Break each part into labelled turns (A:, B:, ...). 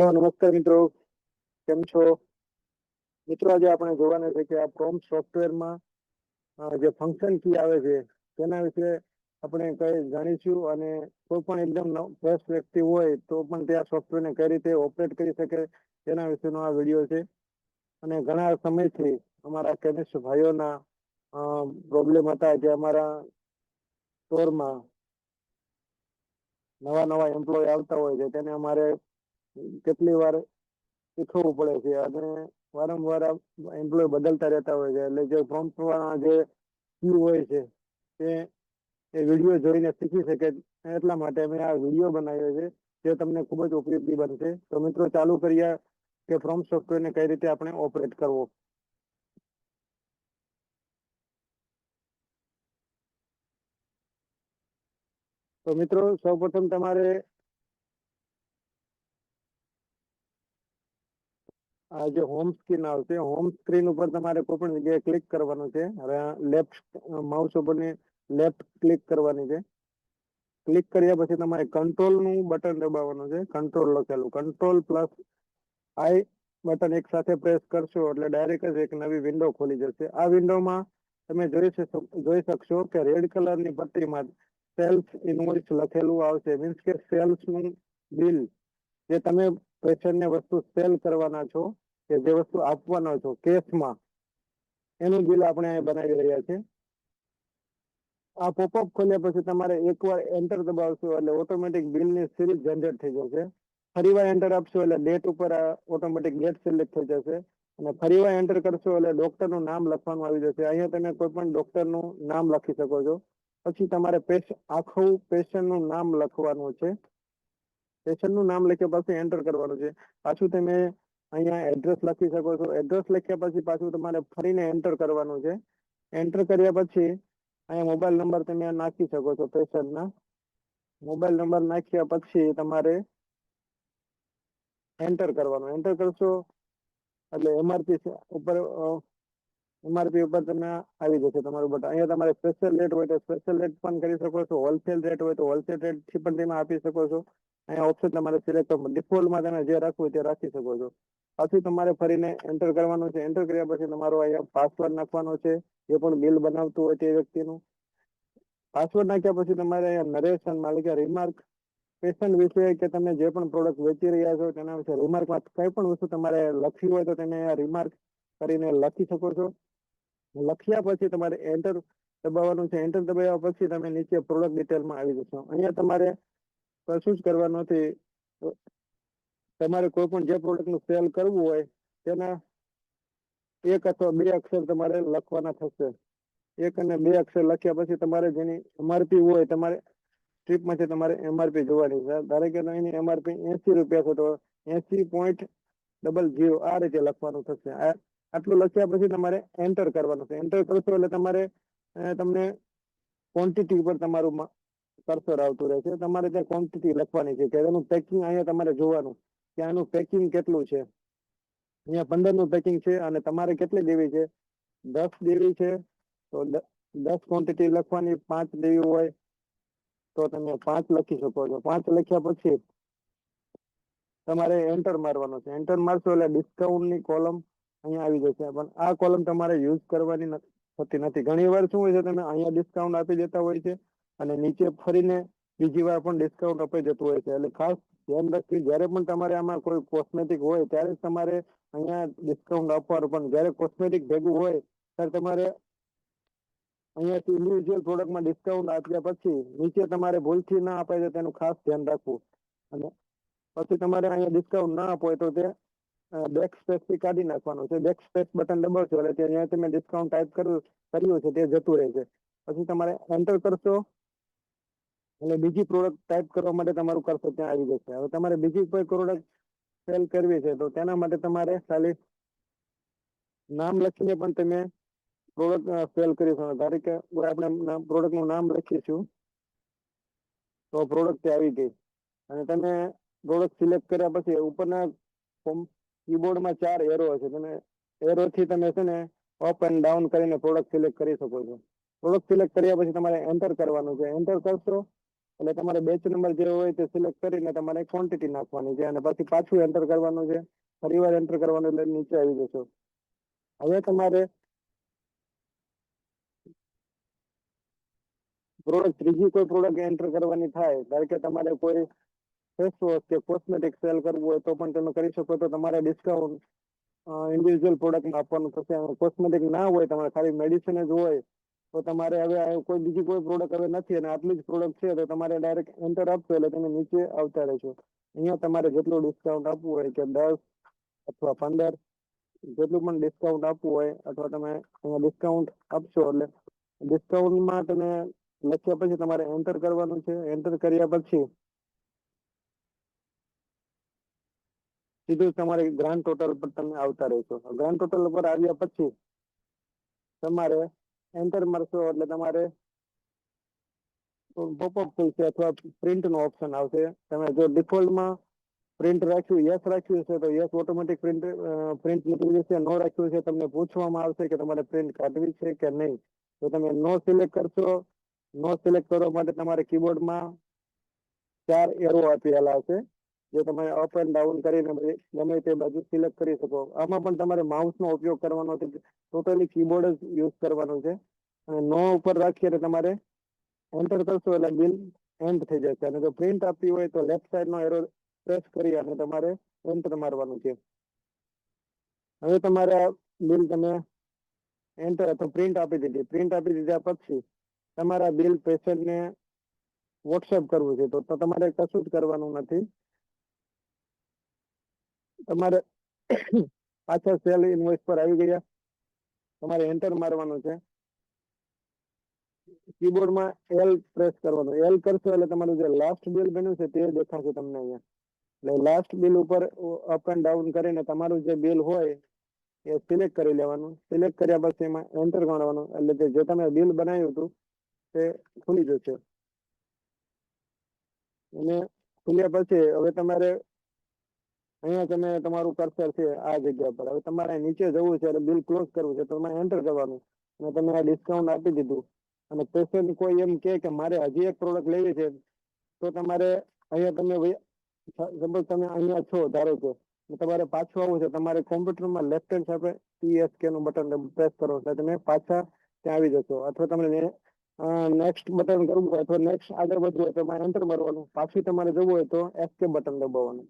A: Hello નમસ્કાર મિત્રો, કેમ છો મિત્રો? આજે આપણે જોવાના છે કે આ પ્રોમ્પ્ટ સોફ્ટવેરમાં જે ફંક્શન કી આવે છે તેના વિશે આપણે કઈ જાણીશું, અને કોઈ પણ એકદમ ફ્રેશ વ્યક્તિ હોય તો પણ તે આ સોફ્ટવેરને કઈ રીતે ઓપરેટ કરી શકે તેના વિશેનો આ વિડીયો છે. અને ઘણા સમયથી અમારા કેમિસ્ટ ભાઈઓના પ્રોબ્લેમ હતા કે અમારા સ્ટોરમાં નવા એમ્પ્લોય આવતા હોય છે, તેને અમારે કેટલી વાર શીખવવું પડે છે અને વારંવાર એમ્પ્લોય બદલતા રહેતા હોય છે. એટલે જે પ્રોમ્પ્ટ જે ક્યુ હોય છે તે વિડીયો જોઈને શીખી શકે, એટલા માટે મેં આ વિડીયો બનાવ્યો છે જે તમને ખૂબ જ ઉપયોગી બનશે. તો મિત્રો, ચાલુ કરીએ કે પ્રોમ્પ્ટ સોફ્ટવેરને કઈ રીતે આપણે ઓપરેટ કરવો. તો મિત્રો, સૌપ્રથમ તમારે આ જે હોમ સ્ક્રીન આવશે, હોમ સ્ક્રીન ઉપર તમારે કોઈ પણ જગ્યાએ ક્લિક કરવાનું છે. હવે લેફ્ટ માઉસ ઉપરની લેફ્ટ ક્લિક કરવાની છે. ક્લિક કર્યા પછી તમારે કંટ્રોલ નું બટન દબાવવાનું છે. કંટ્રોલ લખેલું, કંટ્રોલ પ્લસ આઈ બટન એક સાથે પ્રેસ કરશો એટલે ડાયરેક્ટ જ એક નવી વિન્ડો ખોલી જશે. આ વિન્ડોમાં તમે જોઈ શકશો કે રેડ કલરની પટ્ટીમાં સેલ્સ ઇનવોઇસ લખેલું આવશે. મીન્સ કે સેલ્સ નું બિલ, જે તમે પેશન્ટને વસ્તુ સેલ કરવાના છો, કે જે વસ્તુ આપવાના છો કેશમાં, એનું બિલ આપણે બનાવી રહ્યા છે. આ પોપઅપ ખોલ્યા પછી તમારે એકવાર એન્ટર દબાવશો એટલે ઓટોમેટિક બિલની સિરીઝ જનરેટ થઈ જશે. ફરીવાર એન્ટર આપશો એટલે ડેટ ઉપર ઓટોમેટિક ડેટ સિલેક્ટ થઈ જશે, અને ફરીવાર એન્ટર કરશો એટલે ડોક્ટરનું નામ લખવાનું આવી જશે. અહીંયા તમે કોઈ પણ ડોક્ટરનું નામ લખી શકો છો. પછી તમારે આખું પેશન્ટનું નામ લખવાનું છે. પેશન્ટનું નામ લખ્યા પછી એન્ટર કરવાનું છે. પાછું તમે અહીંયા એડ્રેસ લખી શકો છો. એડ્રેસ લખ્યા પછી પાછું તમારે ફરીને એન્ટર કરવાનું છે. એન્ટર કર્યા પછી અહીંયા મોબાઈલ નંબર તમે નાખી શકો છો. પેશન્ટના મોબાઈલ નંબર નાખ્યા પછી તમારે એન્ટર કરવાનું. એન્ટર કરશો એટલે એમઆરપી ઉપર તમે આવી જશે તમારું બટન. અહીંયા તમારે સ્પેશિયલ રેટ હોય તો સ્પેશિયલ રેટ પણ કરી શકો છો. હોલસેલ રેટ હોય તો હોલસેલ રેટ થી પણ તમે આપી શકો છો. અહીંયા ઓપ્શન તમારે સિલેક્ટ ડિફોલ્ટમાં તમે જે રાખવું હોય તે રાખી શકો છો. પાછું તમારે ફરીને એન્ટર કરવાનું છે. એન્ટર કર્યા પછી તમારો અહીંયા પાસવર્ડ નાખવાનો છે, જે પણ બિલ બનાવતું હોય તે વ્યક્તિનું. પાસવર્ડ નાખ્યા પછી તમારે અહીંયા નરેશન એટલે કે રિમાર્ક, પેશન્ટ વિશે કે તમે જે પણ પ્રોડક્ટ વેચી રહ્યા છો તેના વિશે રિમાર્કમાં કઈ પણ વસ્તુ તમારે લખવી હોય તો તમે રિમાર્ક કરીને લખી શકો છો. લખ્યા પછી તમારે એન્ટર દબાવવાનું છે. એન્ટર દબાવ્યા પછી તમે નીચે પ્રોડક્ટ ડિટેલમાં આવી જશો. અહીંયા તમારે કશું જ કરવાનું નથી. તમારે કોઈ પણ જે પ્રોડક્ટનું સેલ કરવું હોય તેના 1 અથવા 2 અક્ષર તમારે લખવાના થશે. 1 અને 2 અક્ષર લખ્યા પછી તમારે જેની એમઆરપી હોય, તમારે સ્ટ્રીપમાંથી તમારે એમઆરપી જોવાની છે. ધારો કે એની એમઆરપી 80 રૂપિયા છે તો 80.00 આ રીતે લખવાનું થશે. આટલું લખ્યા પછી તમારે એન્ટર કરવાનું છે. એન્ટર કરશો એટલે તમને ક્વોન્ટિટી ઉપર તમારું કર્સર આવતું રહેશે. તમારે ત્યાં ક્વોન્ટિટી લખવાની છે કે એનું પેકિંગ અહીંયા તમારે જોવાનું કે આનું પેકિંગ કેટલું છે. અહીંયા 15 નું પેકિંગ છે અને તમારે કેટલી દેવી છે? 10 દેવી છે તો 10 ક્વોન્ટિટી લખવાની. 5 દેવી હોય તો તમે 5 લખી શકો છો. 5 લખ્યા પછી તમારે એન્ટર મારવાનું છે. એન્ટર મારશો એટલે ડિસ્કાઉન્ટની કોલમ અહીંયા આવી જશે. પણ આ કોલમ તમારે યુઝ કરવાની થતી નથી. ઘણી વાર શું હોય છે, તમે અહીંયા ડિસ્કાઉન્ટ આપી દેતા હોય છે અને નીચે ફરીને બીજી વાર પણ ડિસ્કાઉન્ટ અપાઈ જતું હોય છે. એટલે ખાસ ધ્યાન રાખી, જયારે પણ તમારે આમાં કોઈ કોસ્મેટિક હોય ત્યારે તમારે અહીંયા ડિસ્કાઉન્ટ આપવાનું. પણ જયારે કોસ્મેટિક ભેગું હોય ત્યારે તમારે અહીંયાથી ઇન્ડિવિજ્યુઅલ પ્રોડક્ટમાં ડિસ્કાઉન્ટ આપ્યા પછી નીચે તમારે ભૂલથી ના અપાય તો તેનું ખાસ ધ્યાન રાખવું. અને પછી તમારે અહીંયા ડિસ્કાઉન્ટ ના આપો તો તે બેક સ્પેસ થી કાઢી નાખવાનું છે. બેક સ્પેસ બટન દબાવશો એટલે ત્યાં તમે ડિસ્કાઉન્ટ ટાઈપ કર્યું છે તે જતું રહેશે. પછી તમારે એન્ટર કરશો એટલે બીજી પ્રોડક્ટ ટાઈપ કરવા માટે તમારું કર્સર ત્યાં આવી જશે. હવે તમારે બીજી કોઈ પ્રોડક્ટ સેલ કરવી છે તો તેના માટે તમારે ખાલી નામ લખીને પણ તમે પ્રોડક્ટ સેલ કરી શકો. ધારો કે આપણે પ્રોડક્ટનું નામ લખીશું તો પ્રોડક્ટ આવી ગઈ. અને તમે પ્રોડક્ટ સિલેક્ટ કર્યા પછી ઉપરના કીબોર્ડમાં 4 એરો હશે. તમે એરો થી તમે છે ને અપ એન્ડ ડાઉન કરીને પ્રોડક્ટ સિલેક્ટ કરી શકો છો. પ્રોડક્ટ સિલેક્ટ કર્યા પછી તમારે એન્ટર કરવાનું છે. એન્ટર કરશો એટલે તમારે બેચ નંબર જે હોય તે સિલેક્ટ કરીને તમારે ક્વોન્ટિટી નાખવાની છે અને પછી પાછું એન્ટર કરવાનું છે, ફરીવાર એન્ટર કરવાનું એટલે નીચે આવી જશો. હવે તમારે પ્રોડક્ટ ત્રીજી કોઈ પ્રોડક્ટ એન્ટર કરવાની થાય, ધારો કે તમારે કોઈ ફેસ વોશ કે કોસ્મેટિક સેલ કરવું હોય તો પણ તમે કરી શકો. તો તમારે ડિસ્કાઉન્ટ ઇન્ડિવિજ્યુઅલ પ્રોડક્ટમાં આપવાનું થશે. કોસ્મેટિક ના હોય, તમારે ખાલી મેડિસિન જ હોય તો તમારે હવે કોઈ બીજી કોઈ પ્રોડક્ટ હવે નથી અને આટલી જ પ્રોડક્ટ છે તો તમારે ડાયરેક્ટ એન્ટર આપશો એટલે તમે નીચે આવતા રહેશો. અહીંયા તમારે જેટલું ડિસ્કાઉન્ટ આપવું હોય કે 10 અથવા 15 જેટલું પણ ડિસ્કાઉન્ટ આપવું હોય અથવા તમે અહીંયા ડિસ્કાઉન્ટ આપશો એટલે ડિસ્કાઉન્ટમાં તમે લખ્યા પછી તમારે એન્ટર કરવાનું છે. એન્ટર કર્યા પછી સીધું તમારે ગ્રાન્ડ ટોટલ પર તમે આવતા રહેશો. ગ્રાન્ડ ટોટલ પર આવ્યા પછી તમારે એન્ટર મારશો એટલે તમારે પોપઅપ ખુલશે અથવા પ્રિન્ટ નો ઓપ્શન આવશે. તમે જો ડિફોલ્ટમાં પ્રિન્ટ રાખ્યું, યસ રાખ્યું છે તો યસ ઓટોમેટિક પ્રિન્ટ નીકળી જશે. નો રાખ્યું છે તમને પૂછવામાં આવશે કે તમારે પ્રિન્ટ કાઢવી છે કે નહીં. તો તમે નો સિલેક્ટ કરશો. નો સિલેક્ટ કરવા માટે તમારે કીબોર્ડમાં 4 એરો આપેલા હશે, જે તમે અપ એન્ડ ડાઉન કરીને ગમે તે બાજુ સિલેક્ટ કરી શકો. આમાં પણ તમારે માઉસનો ઉપયોગ કરવાનો છે, ટોટલી કીબોર્ડ જ યુઝ કરવાનું છે. અને નો ઉપર રાખીએ એટલે તમારે એન્ટર કરશો એટલે બિલ એન્ડ થઈ જશે. અને જો પ્રિન્ટ આપવી હોય તો લેફ્ટ સાઈડનો એરો પ્રેસ કરી અને તમારે એન્ટર મારવાનું છે. હવે તમારે બિલ તમે એન્ટર અથવા પ્રિન્ટ આપી દીધી. પ્રિન્ટ આપી દીધા પછી તમારા બિલ પેશન્ટને વોટ્સએપ કરવું છે. તો તમારે કશું જ કરવાનું નથી. તમારે પાછા સેલ ઇનવોઇસ પર આવી ગયા, તમારે એન્ટર મારવાનું છે. કીબોર્ડમાં એલ પ્રેસ કરવાનું. એલ કરશો એટલે તમારું જે લાસ્ટ બિલ બન્યું છે તે દેખાશે તમને અહીંયા. એટલે લાસ્ટ બિલ ઉપર અપ એન્ડ ડાઉન કરીને તમારું જે બિલ હોય એ સિલેક્ટ કરી લેવાનું. સિલેક્ટ કર્યા પછી એમાં એન્ટર કરવાનું એટલે જે તમે બિલ બનાવ્યું હતું તે ખુલી જશે. અને ખુલ્યા પછી હવે તમારે અહીંયા તમે તમારું કર્સર છે આ જગ્યા પર. હવે તમારે નીચે જવું છે એટલે બિલ ક્લોઝ કરવું છે તો તમારે એન્ટર કરવાનું. અને તમે આ ડિસ્કાઉન્ટ આપી દીધું અને પેશન્ટ કોઈ એમ કે મારે હજી એક પ્રોડક્ટ લેવી છે તો તમારે અહીંયા તમે સપોઝ તમે અહીંયા છો ધારો કે તમારે પાછું આવવું છે, તમારે કોમ્પ્યુટરમાં લેફ્ટ હેન્ડ સાઈડ ESK નું બટન પ્રેસ કરો એટલે તમે પાછા ત્યાં આવી જશો. અથવા તમને નેક્સ્ટ બટન કરવું હોય અથવા નેક્સ્ટ આગળ વધવું હોય તો એન્ટર મારવાનું. પાછું તમારે જવું હોય તો એસ્કેપ બટન દબાવવાનું.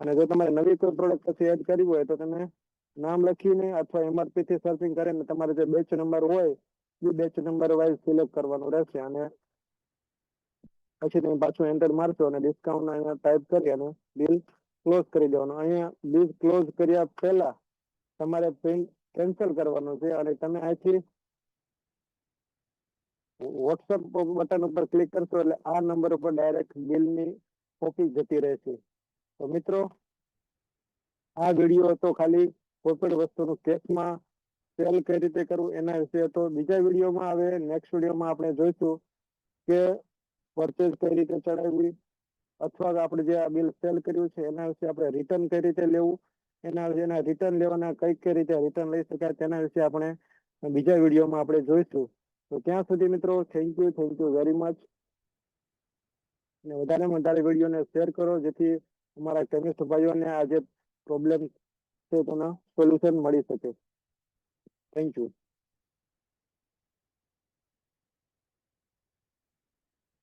A: અને જો તમારે નવી કોઈ પ્રોડક્ટ પછી એડ કરવી હોય તો તમે નામ લખીને અથવા MRP થી સર્ચિંગ કરીને તમારે જે બેચ નંબર હોય એ બેચ નંબર વાઇઝ સિલેક્ટ કરવાનું રહેશે. અને પછી તમે પાછું એન્ટર મારશો અને ડિસ્કાઉન્ટ અહીંયા ટાઈપ કરી અને બિલ ક્લોઝ કરી દેવાનું. અહીંયા બિલ ક્લોઝ કર્યા પહેલા તમારે પ્રિન્ટ કેન્સલ કરવાનું છે અને તમે અહીંથી વોટ્સઅપ બટન ઉપર ક્લિક કરશો એટલે આ નંબર ઉપર ડાયરેક્ટ બિલની કોપી જતી રહેશે. તો મિત્રો આ વિડીયો હતો ખાલી કોઈ પણ વસ્તુનું કેશમાં સેલ કઈ રીતે કરવું એના વિશે હતો. બીજા વિડીયોમાં હવે નેક્સ્ટ વિડીયોમાં આપણે જોઈશું કે પરચેઝ કઈ રીતે ચડાવવી અથવા આપણે જે આ બિલ સેલ કર્યું છે એના વિશે આપણે રિટર્ન કઈ રીતે લેવું, એના રિટર્ન લેવાના કઈ રીતે રિટર્ન લઈ શકાય તેના વિશે આપણે બીજા વિડીયોમાં આપણે જોઈશું. તો ત્યાં સુધી મિત્રો થેન્ક યુ વેરી મચ. અને વધારેમાં વધારે વિડીયોને શેર કરો જેથી અમારા કેમિસ્ટ ભાઈઓને આ જે પ્રોબ્લેમ છે તેનો સોલ્યુશન મળી શકે. Thank you.